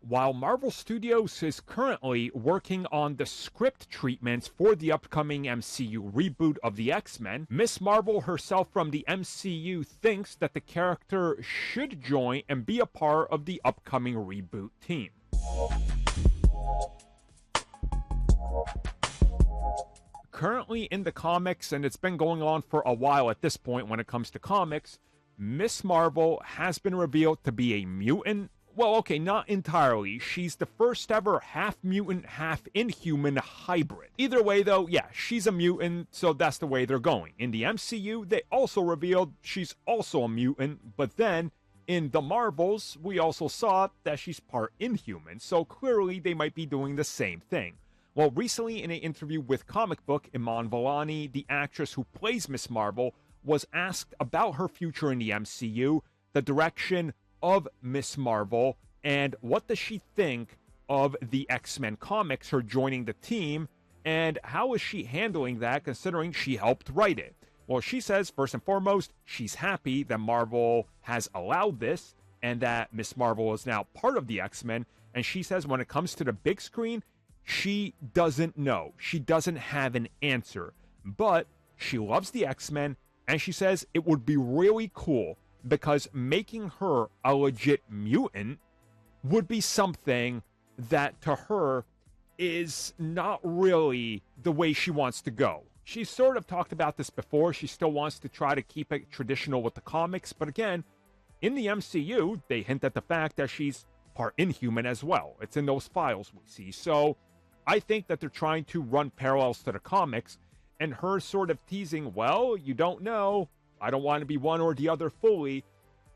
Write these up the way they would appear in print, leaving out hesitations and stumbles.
While Marvel Studios is currently working on the script treatments for the upcoming MCU reboot of the X-Men, Ms. Marvel herself from the MCU thinks that the character should join and be a part of the upcoming reboot team. Currently in the comics, and it's been going on for a while at this point when it comes to comics, Ms. Marvel has been revealed to be a mutant. Well, okay, not entirely. She's the first ever half-mutant, half-inhuman hybrid. Either way, though, yeah, she's a mutant, so that's the way they're going. In the MCU, they also revealed she's also a mutant, but then in the Marvels, we also saw that she's part inhuman, so clearly they might be doing the same thing. Well, recently in an interview with Comic Book, Iman Vellani, the actress who plays Ms. Marvel, was asked about her future in the MCU, the direction of Ms. Marvel, and what does she think of the X-Men comics, her joining the team, and how is she handling that considering she helped write it? Well, she says, first and foremost, she's happy that Marvel has allowed this and that Ms. Marvel is now part of the X-Men, and she says when it comes to the big screen, she doesn't know. She doesn't have an answer, but she loves the X-Men, and she says it would be really cool because making her a legit mutant would be something that to her is not really the way she wants to go. She's sort of talked about this before. She still wants to try to keep it traditional with the comics, but again, in the MCU, they hint at the fact that she's part inhuman as well. It's in those files we see. So I think that they're trying to run parallels to the comics, and her sort of teasing, well, you don't know, I don't want to be one or the other fully.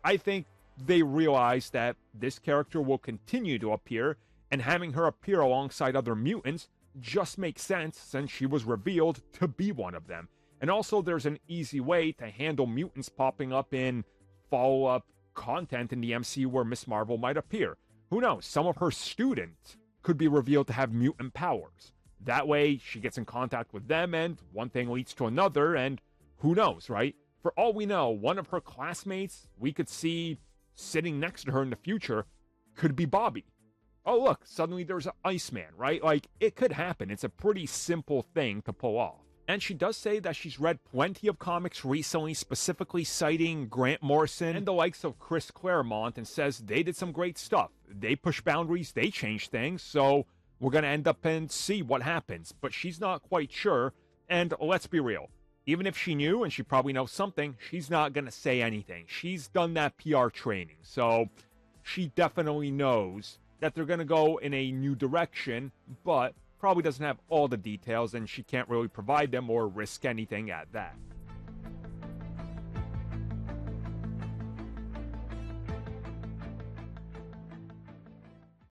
I think they realize that this character will continue to appear, and having her appear alongside other mutants just makes sense since she was revealed to be one of them. And also there's an easy way to handle mutants popping up in follow-up content in the MCU where Ms. Marvel might appear. Who knows? Some of her students could be revealed to have mutant powers. That way she gets in contact with them and one thing leads to another, and who knows, right? For all we know, one of her classmates we could see sitting next to her in the future could be Bobby. Oh, look, suddenly there's an Iceman, right? Like, it could happen. It's a pretty simple thing to pull off. And she does say that she's read plenty of comics recently, specifically citing Grant Morrison and the likes of Chris Claremont, and says they did some great stuff. They push boundaries, they change things, so we're going to end up and see what happens. But she's not quite sure, and let's be real. Even if she knew, and she probably knows something, she's not going to say anything. She's done that PR training, so she definitely knows that they're going to go in a new direction, but probably doesn't have all the details, and she can't really provide them or risk anything at that.